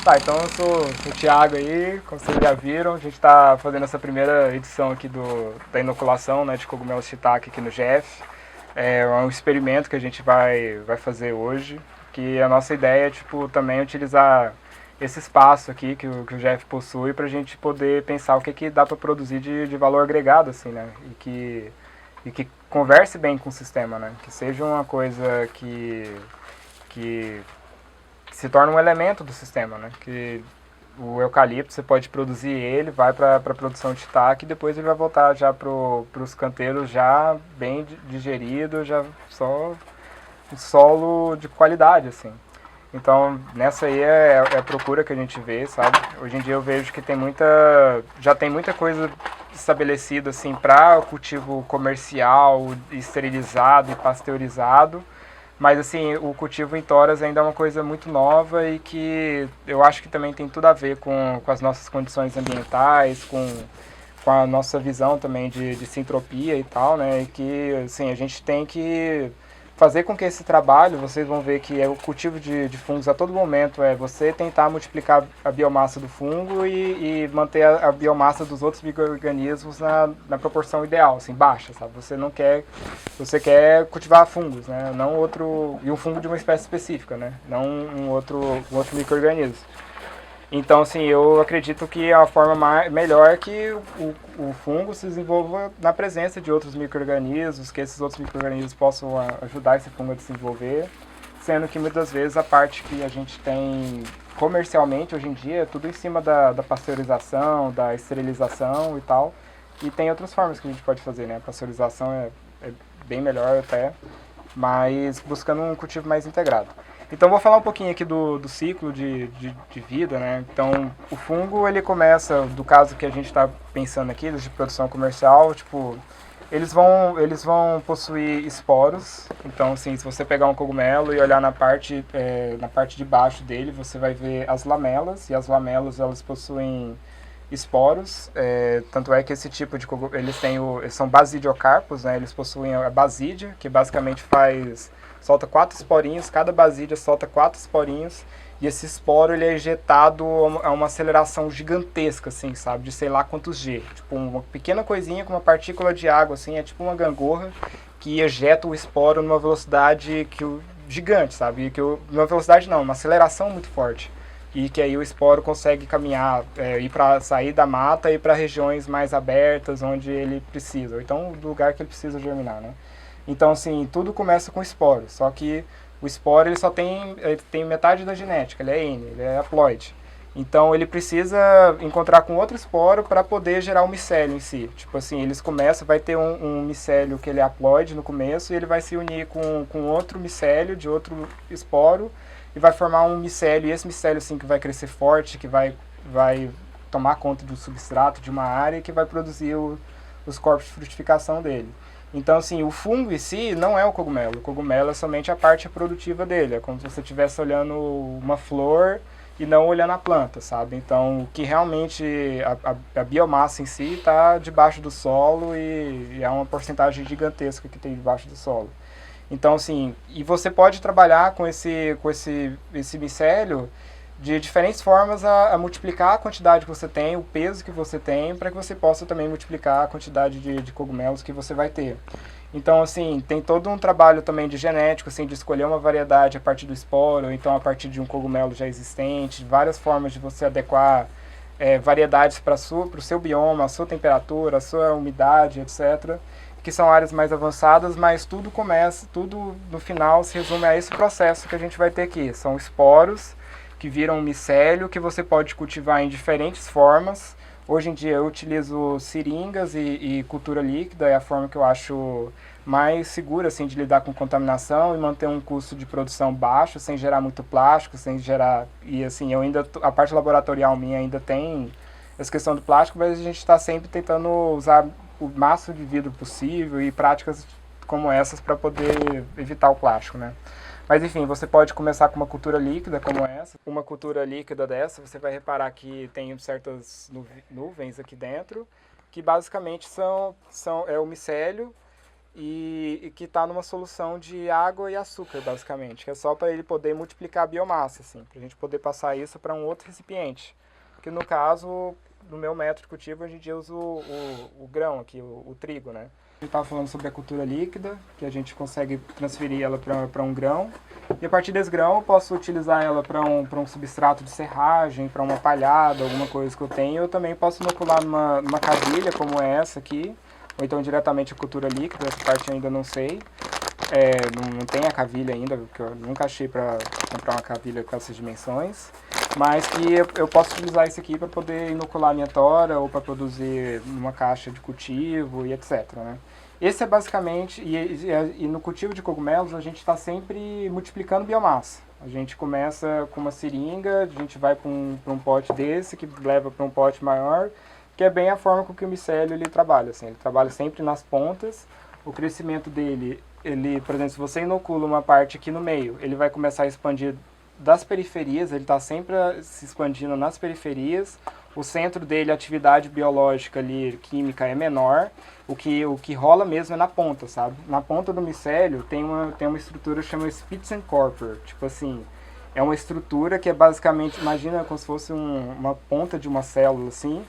Tá, então eu sou o Thiago aí, como vocês já viram, a gente está fazendo essa primeira edição aqui da inoculação, né, de cogumelos shiitake aqui no GF. É um experimento que a gente vai fazer hoje, que a nossa ideia é tipo, também utilizar esse espaço aqui que o GF possui para a gente poder pensar o que dá para produzir de valor agregado, assim, né, e que converse bem com o sistema, né, que seja uma coisa que se torna um elemento do sistema, né? Que o eucalipto você pode produzir ele, vai para a produção de shiitake e depois ele vai voltar já para os canteiros já bem digerido, já só um solo de qualidade, assim. Então, nessa aí é a procura que a gente vê, sabe? Hoje em dia eu vejo que já tem muita coisa estabelecida assim para cultivo comercial, esterilizado e pasteurizado, mas assim, o cultivo em toras ainda é uma coisa muito nova e que eu acho que também tem tudo a ver com as nossas condições ambientais, com a nossa visão também de sintropia e tal, né? E que assim, a gente tem que fazer com que esse trabalho, vocês vão ver que é o cultivo de fungos a todo momento, é você tentar multiplicar a biomassa do fungo e manter a biomassa dos outros micro-organismos na proporção ideal, assim, baixa, sabe? Você quer cultivar fungos, né? Não outro, e um fungo de uma espécie específica, né? Não um outro micro-organismo. Então, assim, eu acredito que a forma melhor é que o fungo se desenvolva na presença de outros micro-organismos, que esses outros micro-organismos possam ajudar esse fungo a desenvolver, sendo que muitas vezes a parte que a gente tem comercialmente hoje em dia é tudo em cima da pasteurização, da esterilização e tal, e tem outras formas que a gente pode fazer, né? A pasteurização é bem melhor até, mas buscando um cultivo mais integrado. Então vou falar um pouquinho aqui do ciclo de vida, né? Então o fungo ele começa, do caso que a gente está pensando aqui, de produção comercial, tipo, eles vão possuir esporos. Então assim, se você pegar um cogumelo e olhar na parte de baixo dele, você vai ver as lamelas, e as lamelas elas possuem esporos, tanto é que esse tipo de cogumelo, eles são basidiocarpos, né? Eles possuem a basídia, que basicamente solta 4 esporinhos, cada basídia solta 4 esporinhos, e esse esporo ele é injetado a uma aceleração gigantesca, assim, sabe, de sei lá quantos G. Tipo, uma pequena coisinha com uma partícula de água, assim, é tipo uma gangorra que ejeta o esporo numa velocidade gigante, sabe, numa velocidade não, uma aceleração muito forte. E que aí o esporo consegue caminhar, ir para sair da mata e ir para regiões mais abertas, onde ele precisa, ou então do lugar que ele precisa germinar, né? Então, assim, tudo começa com esporo, só que o esporo ele tem metade da genética, ele é N, ele é haploide. Então, ele precisa encontrar com outro esporo para poder gerar um micélio em si. Tipo assim, vai ter um micélio que ele é haploide no começo e ele vai se unir com outro micélio de outro esporo e vai formar um micélio, e esse micélio assim que vai crescer forte, que vai tomar conta do substrato de uma área e que vai produzir os corpos de frutificação dele. Então, assim, o fungo em si não é o cogumelo. O cogumelo é somente a parte produtiva dele. É como se você estivesse olhando uma flor e não olhando a planta, sabe? Então, o que realmente a biomassa em si está debaixo do solo e é uma porcentagem gigantesca que tem debaixo do solo. Então, assim, e você pode trabalhar com esse micélio de diferentes formas a multiplicar a quantidade que você tem, o peso que você tem, para que você possa também multiplicar a quantidade de cogumelos que você vai ter. Então, assim, tem todo um trabalho também de genético, assim, de escolher uma variedade a partir do esporo, ou então a partir de um cogumelo já existente, várias formas de você adequar variedades para o seu bioma, a sua temperatura, a sua umidade, etc., que são áreas mais avançadas, mas tudo no final se resume a esse processo que a gente vai ter aqui. São esporos que viram um micélio que você pode cultivar em diferentes formas. Hoje em dia eu utilizo seringas e cultura líquida, é a forma que eu acho mais segura assim, de lidar com contaminação e manter um custo de produção baixo, sem gerar muito plástico, sem gerar... E assim, a parte laboratorial minha ainda tem essa questão do plástico, mas a gente está sempre tentando usar o máximo de vidro possível e práticas como essas para poder evitar o plástico, né? Mas enfim, você pode começar com uma cultura líquida como essa. Uma cultura líquida dessa, você vai reparar que tem certas nuvens aqui dentro, que basicamente é o micélio e que está numa solução de água e açúcar, basicamente, que é só para ele poder multiplicar a biomassa, assim, para a gente poder passar isso para um outro recipiente. Que no caso, no meu método de cultivo, a gente usa o grão aqui, o trigo, né? A gente estava falando sobre a cultura líquida, que a gente consegue transferir ela para um grão, e a partir desse grão eu posso utilizar ela para um substrato de serragem, para uma palhada, alguma coisa que eu tenho. Eu também posso inocular numa cavilha como essa aqui, ou então diretamente a cultura líquida, essa parte eu ainda não sei. Não tem a cavilha ainda, porque eu nunca achei para comprar uma cavilha com essas dimensões. Mas que eu posso utilizar isso aqui para poder inocular a minha tora ou para produzir numa caixa de cultivo e etc, né? Esse é basicamente, e no cultivo de cogumelos a gente está sempre multiplicando biomassa. A gente começa com uma seringa, a gente vai para um pote desse, que leva para um pote maior, que é bem a forma com que o micélio ele trabalha. Assim, ele trabalha sempre nas pontas, o crescimento dele, por exemplo, se você inocula uma parte aqui no meio, ele vai começar a expandir das periferias, ele está sempre se expandindo nas periferias. O centro dele, a atividade biológica ali, química, é menor. O que rola mesmo é na ponta, sabe? Na ponta do micélio tem uma estrutura que chama Spitzenkorper. Tipo assim, é uma estrutura que é basicamente, imagina como se fosse uma ponta de uma célula, assim,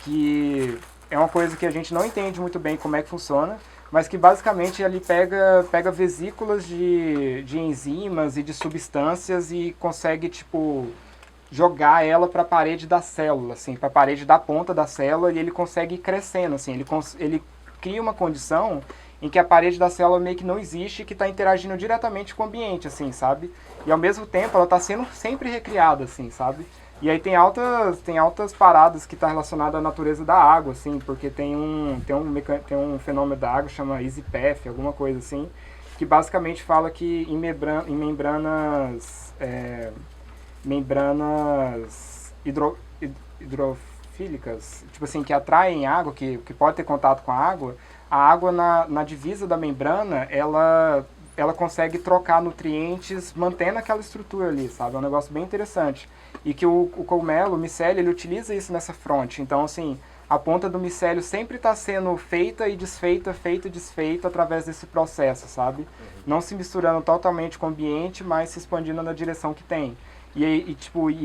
que é uma coisa que a gente não entende muito bem como é que funciona, mas que basicamente ele pega vesículas de enzimas e de substâncias e consegue, tipo, jogar ela para a parede da célula, assim, para a parede da ponta da célula, e ele consegue ir crescendo, assim, ele cria uma condição em que a parede da célula meio que não existe, que está interagindo diretamente com o ambiente, assim, sabe? E ao mesmo tempo ela está sendo sempre recriada, assim, sabe? E aí tem altas paradas que está relacionada à natureza da água, assim, porque tem um fenômeno da água, chama Easy Path, alguma coisa assim, que basicamente fala que em membranas hidrofílicas, tipo assim, que atraem água, que pode ter contato com a água na divisa da membrana, ela consegue trocar nutrientes mantendo aquela estrutura ali, sabe? É um negócio bem interessante. E que o cogumelo, o micélio, ele utiliza isso nessa fronte. Então, assim, a ponta do micélio sempre está sendo feita e desfeita, feita e desfeita através desse processo, sabe? Não se misturando totalmente com o ambiente, mas se expandindo na direção que tem. E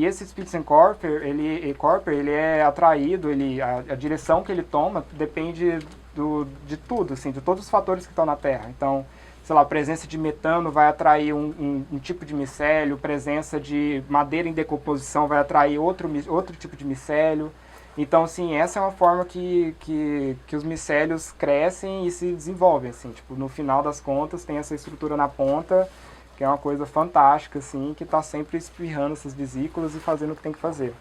esse Spitzenkorper, ele é atraído, a direção que ele toma depende de tudo, assim, de todos os fatores que estão na Terra. Então, sei lá, a presença de metano vai atrair um tipo de micélio, presença de madeira em decomposição vai atrair outro tipo de micélio. Então, assim, essa é uma forma que os micélios crescem e se desenvolvem, assim, tipo, no final das contas tem essa estrutura na ponta, que é uma coisa fantástica, assim, que está sempre espirrando essas vesículas e fazendo o que tem que fazer.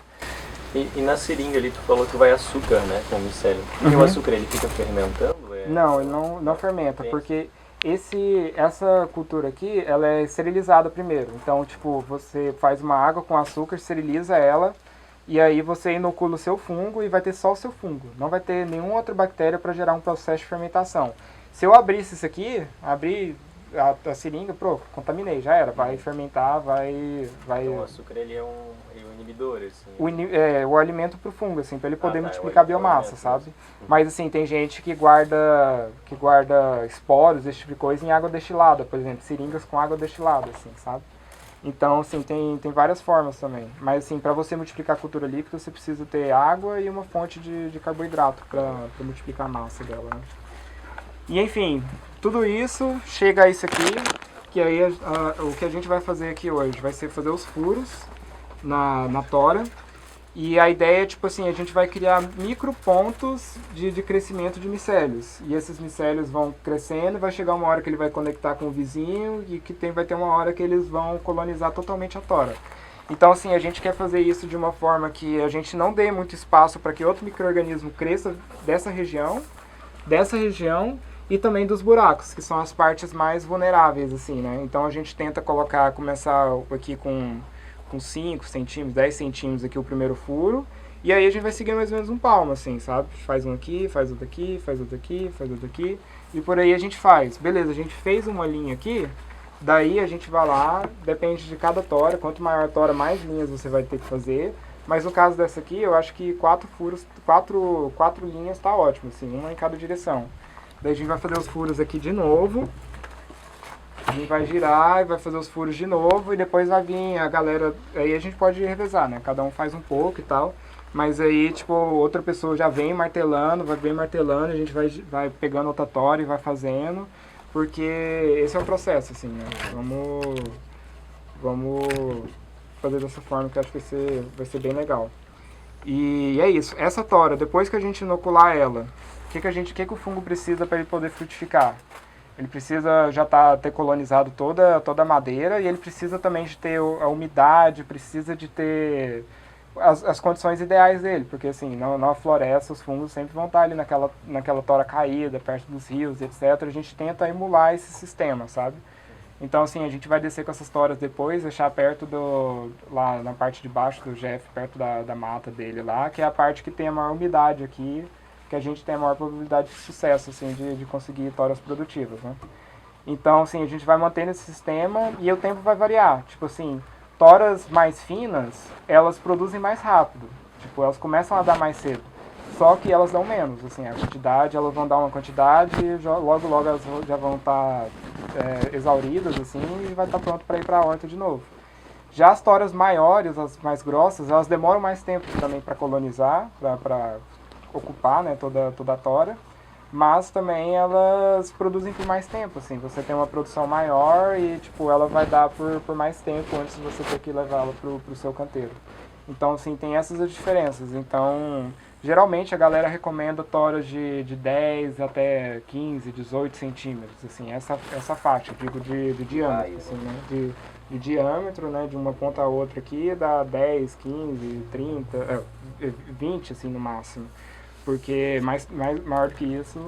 E na seringa ali tu falou que vai açúcar, né, com o micélio. Porque o açúcar ele fica fermentando? Não, ele não fermenta, porque essa cultura aqui, ela é esterilizada primeiro. Então, tipo, você faz uma água com açúcar, esteriliza ela, e aí você inocula o seu fungo e vai ter só o seu fungo. Não vai ter nenhuma outra bactéria para gerar um processo de fermentação. Se eu abrisse isso aqui, abrir a seringa, contaminei, já era. Vai fermentar, vai... Então o açúcar ele é um inibidor, assim. O alimento pro fungo, assim, para ele poder multiplicar a biomassa, sabe? Mas assim, tem gente que guarda esporos, esse tipo de coisa, em água destilada, por exemplo, seringas com água destilada, assim, sabe? Então, assim, tem várias formas também. Mas assim, para você multiplicar a cultura líquida, você precisa ter água e uma fonte de carboidrato para multiplicar a massa dela, né? E enfim, tudo isso chega a isso aqui, que aí o que a gente vai fazer aqui hoje vai ser fazer os furos na tora. E a ideia é, tipo assim, a gente vai criar micropontos de crescimento de micélios. E esses micélios vão crescendo, vai chegar uma hora que ele vai conectar com o vizinho e vai ter uma hora que eles vão colonizar totalmente a tora. Então, assim, a gente quer fazer isso de uma forma que a gente não dê muito espaço para que outro micro-organismo cresça dessa região e também dos buracos, que são as partes mais vulneráveis, assim, né? Então a gente tenta começar aqui com 5 centímetros, 10 centímetros aqui o primeiro furo, e aí a gente vai seguindo mais ou menos um palmo, assim, sabe? Faz um aqui, faz outro aqui, faz outro aqui, faz outro aqui, e por aí a gente faz. Beleza, a gente fez uma linha aqui, daí a gente vai lá, depende de cada tora, quanto maior a tora, mais linhas você vai ter que fazer, mas no caso dessa aqui, eu acho que 4 linhas tá ótimo, assim, uma em cada direção. Daí a gente vai fazer os furos aqui de novo. A gente vai girar e vai fazer os furos de novo e depois vai vir a galera... Aí a gente pode revezar, né? Cada um faz um pouco e tal. Mas aí, tipo, outra pessoa já vem martelando, a gente vai pegando outra tora e vai fazendo. Porque esse é o processo, assim, né? Vamos fazer dessa forma que eu acho que vai ser bem legal. E é isso. Essa tora, depois que a gente inocular ela, o que o fungo precisa para ele poder frutificar? Ele precisa já ter colonizado toda a madeira e ele precisa também de ter a umidade, precisa de ter as condições ideais dele, porque assim, na floresta os fungos sempre vão estar ali naquela tora caída, perto dos rios, etc. A gente tenta emular esse sistema, sabe? Então assim, a gente vai descer com essas toras depois, deixar perto lá na parte de baixo do Jeff, perto da mata dele lá, que é a parte que tem a maior umidade aqui, que a gente tem a maior probabilidade de sucesso, assim, de conseguir toras produtivas, né? Então, assim, a gente vai mantendo esse sistema e o tempo vai variar. Tipo assim, toras mais finas, elas produzem mais rápido. Tipo, elas começam a dar mais cedo. Só que elas dão menos, assim, a quantidade, elas vão dar uma quantidade e logo elas já vão estar exauridas, assim, e vai estar pronto para ir para a horta de novo. Já as toras maiores, as mais grossas, elas demoram mais tempo também para colonizar, para ocupar, né, toda a tora, mas também elas produzem por mais tempo, assim, você tem uma produção maior e, tipo, ela vai dar por mais tempo antes de você ter que levá-la pro seu canteiro. Então, assim, tem essas diferenças. Então, geralmente a galera recomenda toras de 10 até 15, 18 centímetros, assim, essa faixa, digo, de diâmetro, assim, né, de diâmetro, né, de uma ponta a outra aqui, dá 10, 15, 30, 20, assim, no máximo. Porque maior do que isso,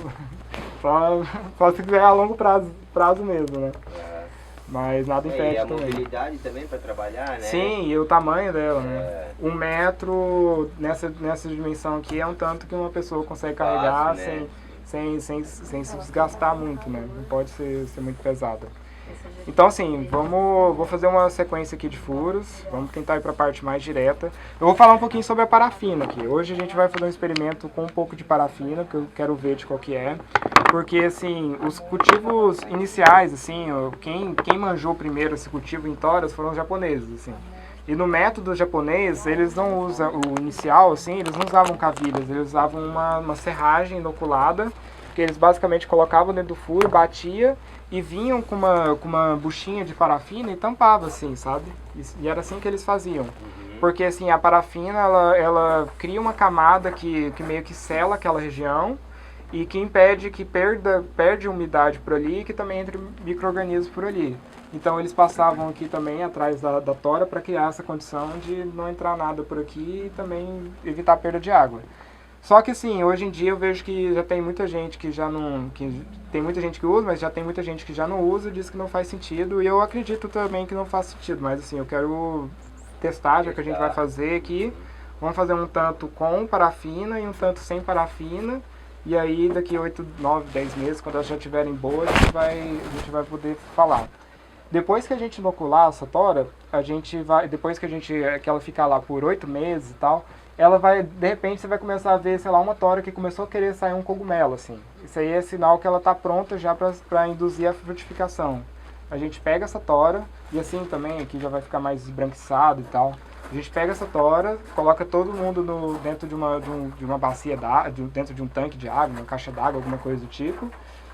só se quiser a longo prazo mesmo, né? Mas nada impede e a também. mobilidade também para trabalhar, né? Sim, e o tamanho dela, né? 1 metro nessa dimensão aqui é um tanto que uma pessoa consegue carregar, né? sem se desgastar muito, né? Não pode ser muito pesada. Então assim, vou fazer uma sequência aqui de furos, vamos tentar ir para a parte mais direta. Eu vou falar um pouquinho sobre a parafina aqui. Hoje a gente vai fazer um experimento com um pouco de parafina, que eu quero ver de qual que é. Porque assim, os cultivos iniciais, assim, quem manjou primeiro esse cultivo em toras foram os japoneses, assim. E no método japonês, eles não usam, o inicial, assim, eles não usavam cavilhas, eles usavam uma serragem inoculada, que eles basicamente colocavam dentro do furo, batia e vinham com uma buchinha de parafina e tampava, assim, sabe? E era assim que eles faziam. Porque, assim, a parafina, ela cria uma camada que meio que sela aquela região e que impede que perde umidade por ali e que também entre micro-organismos por ali. Então eles passavam aqui também atrás da tora para criar essa condição de não entrar nada por aqui e também evitar a perda de água. Só que assim, hoje em dia eu vejo que já tem muita gente que já não... tem muita gente que usa, mas já tem muita gente que já não usa e diz que não faz sentido. E eu acredito também que não faz sentido, mas assim, eu quero testar, já que a gente vai fazer aqui. Vamos fazer um tanto com parafina e um tanto sem parafina. E aí daqui 8, 9, 10 meses, quando elas já estiverem boas, a gente vai poder falar. Depois que a gente inocular essa tora, depois que ela ficar lá por 8 meses e tal, ela vai, de repente você vai começar a ver, sei lá, uma tora que começou a querer sair um cogumelo, assim. Isso aí é sinal que ela está pronta já para induzir a frutificação. A gente pega essa tora, e assim também, aqui já vai ficar mais esbranquiçado e tal. A gente pega essa tora, coloca todo mundo dentro de uma bacia dentro de um tanque de água, uma caixa d'água, alguma coisa do tipo,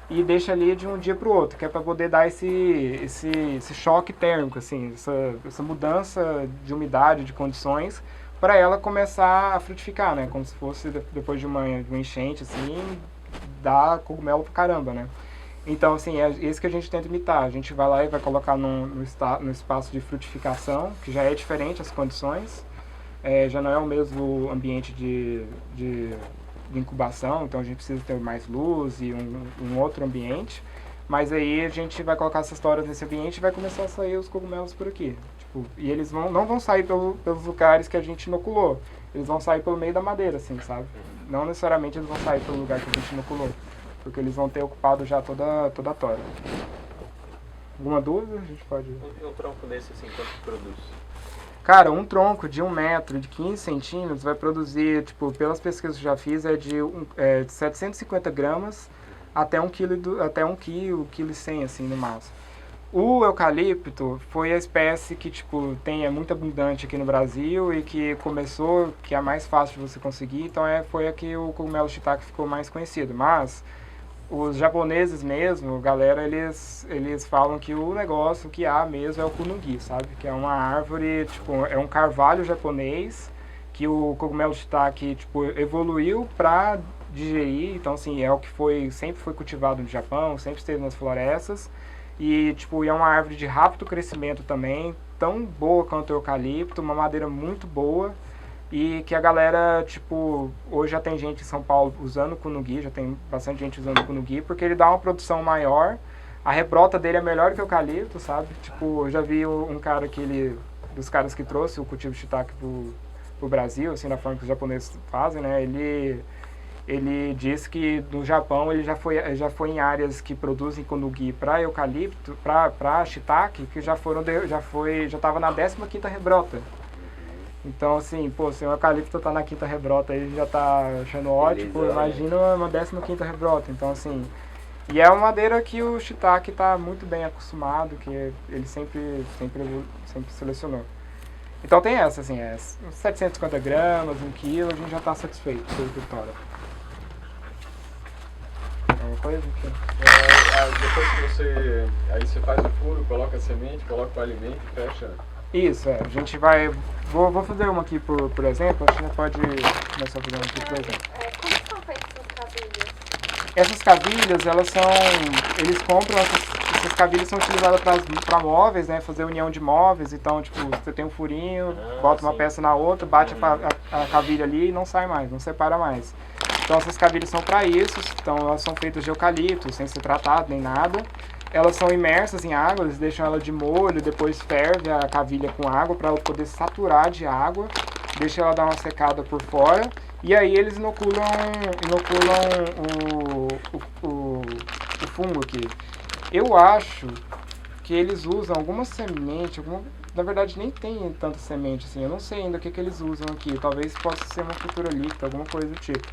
e deixa ali de um dia para o outro, que é para poder dar esse choque térmico, assim, essa mudança de umidade, de condições, para ela começar a frutificar, né? Como se fosse depois de uma enchente, assim, dar cogumelo pra caramba, né? Então, assim, é isso que a gente tenta imitar. A gente vai lá e vai colocar no espaço de frutificação, que já é diferente as condições, já não é o mesmo ambiente de incubação, então a gente precisa ter mais luz e um outro ambiente. Mas aí a gente vai colocar essas toras nesse ambiente e vai começar a sair os cogumelos por aqui. Tipo, e eles não vão sair pelos lugares que a gente inoculou. Eles vão sair pelo meio da madeira, assim, sabe? Não necessariamente eles vão sair pelo lugar que a gente inoculou. Porque eles vão ter ocupado já toda a tora. Alguma dúvida? A gente pode... Um tronco desse, assim, quanto produz? Cara, um tronco de 1 metro, de 15 centímetros, vai produzir, tipo, pelas pesquisas que eu já fiz, de 750 gramas até 1 quilo e 100, assim, no máximo. O eucalipto foi a espécie que, tipo, é muito abundante aqui no Brasil e que começou, que é a mais fácil de você conseguir, então foi a que o cogumelo shiitake ficou mais conhecido. Mas os japoneses mesmo, galera, eles falam que o negócio que há mesmo é o kunugi, sabe? Que é uma árvore, tipo, é um carvalho japonês que o cogumelo shiitake, tipo, evoluiu para digerir, então assim, é o que sempre foi cultivado no Japão, sempre esteve nas florestas. E, tipo, é uma árvore de rápido crescimento também, tão boa quanto o eucalipto, uma madeira muito boa. E que a galera, tipo, hoje já tem gente em São Paulo usando o kunugi, já tem bastante gente usando o kunugi, porque ele dá uma produção maior. A rebrota dele é melhor que o eucalipto, sabe? Tipo, eu já vi um cara dos caras que trouxe o cultivo shiitake pro Brasil, assim, da forma que os japoneses fazem, né? Ele disse que no Japão ele já foi em áreas que produzem kunugi para eucalipto, para shiitake, que já estava na 15ª rebrota. Então, assim, pô, se o eucalipto tá na 5ª rebrota, ele já tá achando ótimo, imagina uma 15ª rebrota. Então, assim, e é uma madeira que o shiitake tá muito bem acostumado, que ele sempre selecionou. Então tem essa, assim, 750 gramas, 1 quilo, a gente já tá satisfeito pelo vitória. Alguma coisa? Depois que você faz o furo, coloca a semente, coloca o alimento e fecha. Isso, a gente vai... Vou fazer uma aqui, por exemplo, a gente já pode começar a fazer uma aqui, por exemplo. Como são feitas essas cabilhas? Essas cabilhas, eles compram, essas cabilhas são utilizadas para móveis, né, fazer união de móveis, então, tipo, você tem um furinho, bota uma peça na outra, bate a cabilha ali e não sai mais, não separa mais. Então essas cabilhas são para isso, então elas são feitas de eucalipto, sem ser tratado nem nada. Elas são imersas em água, eles deixam ela de molho, depois ferve a cavilha com água para ela poder saturar de água, deixa ela dar uma secada por fora, e aí eles inoculam o fungo aqui. Eu acho que eles usam alguma semente, na verdade nem tem tanta semente assim, eu não sei ainda o que eles usam aqui, talvez possa ser uma cultura líquida, alguma coisa do tipo.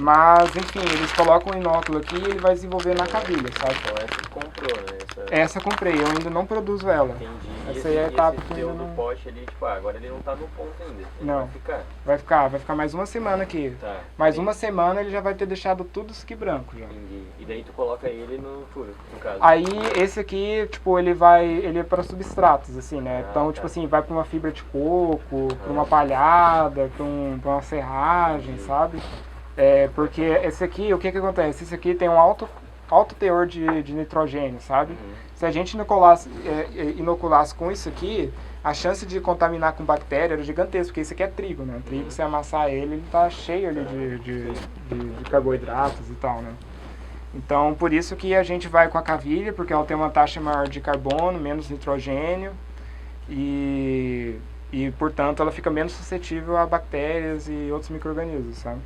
Mas, enfim, eles colocam o inóculo aqui e ele vai desenvolver na cavilha, sabe? Então essa tu comprou, né? Essa eu comprei, eu ainda não produzo ela. Entendi. Essa aí é a etapa que eu ainda não... pote ali, tipo, agora ele não tá no ponto ainda. Ele Não. vai ficar. Vai ficar mais uma semana aqui. Tá. Mais uma semana ele já vai ter deixado tudo isso aqui branco já. Entendi. E daí tu coloca ele no furo, no caso. Aí esse aqui, tipo, ele é para substratos, assim, né? Então, tá. tipo assim, vai para uma fibra de coco, para uma palhada, para uma serragem, sabe? Porque esse aqui, o que acontece? Esse aqui tem um alto teor de nitrogênio, sabe? Se a gente inoculasse com isso aqui, a chance de contaminar com bactéria era gigantesca, porque isso aqui é trigo, né? Trigo, se amassar ele tá cheio ali de carboidratos e tal, né? Então, por isso que a gente vai com a cavilha, porque ela tem uma taxa maior de carbono, menos nitrogênio e portanto, ela fica menos suscetível a bactérias e outros micro-organismos, sabe?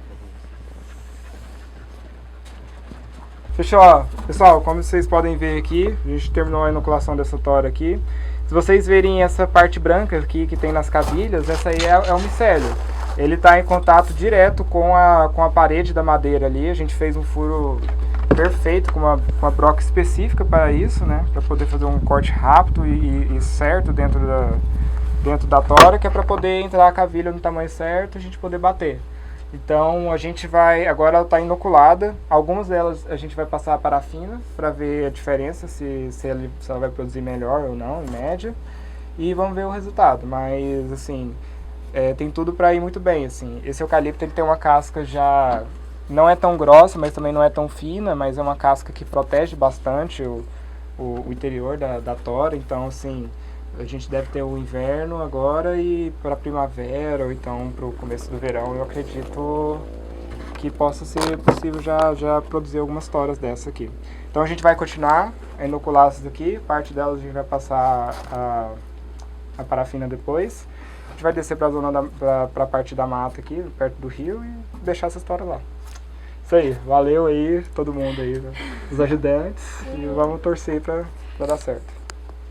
Fechou, ó. Pessoal, como vocês podem ver aqui, a gente terminou a inoculação dessa tora aqui. Se vocês verem essa parte branca aqui que tem nas cavilhas, essa aí é o micélio. Ele está em contato direto com a parede da madeira ali. A gente fez um furo perfeito com uma broca específica para isso, né? Para poder fazer um corte rápido e certo dentro da tora, que é para poder entrar a cavilha no tamanho certo e a gente poder bater. Então a gente vai, agora ela está inoculada, algumas delas a gente vai passar a parafina para ver a diferença, se ela vai produzir melhor ou não, em média, e vamos ver o resultado, mas assim, tem tudo para ir muito bem, assim. Esse eucalipto ele tem uma casca já, não é tão grossa, mas também não é tão fina, mas é uma casca que protege bastante o interior da tora, então assim, a gente deve ter o inverno agora e para a primavera ou então para o começo do verão eu acredito que possa ser possível já produzir algumas toras dessa aqui. Então a gente vai continuar a inocular essas aqui, parte delas a gente vai passar a parafina depois. A gente vai descer para a parte da mata aqui, perto do rio e deixar essas toras lá. Isso aí, valeu aí todo mundo aí, os ajudantes, e vamos torcer para dar certo.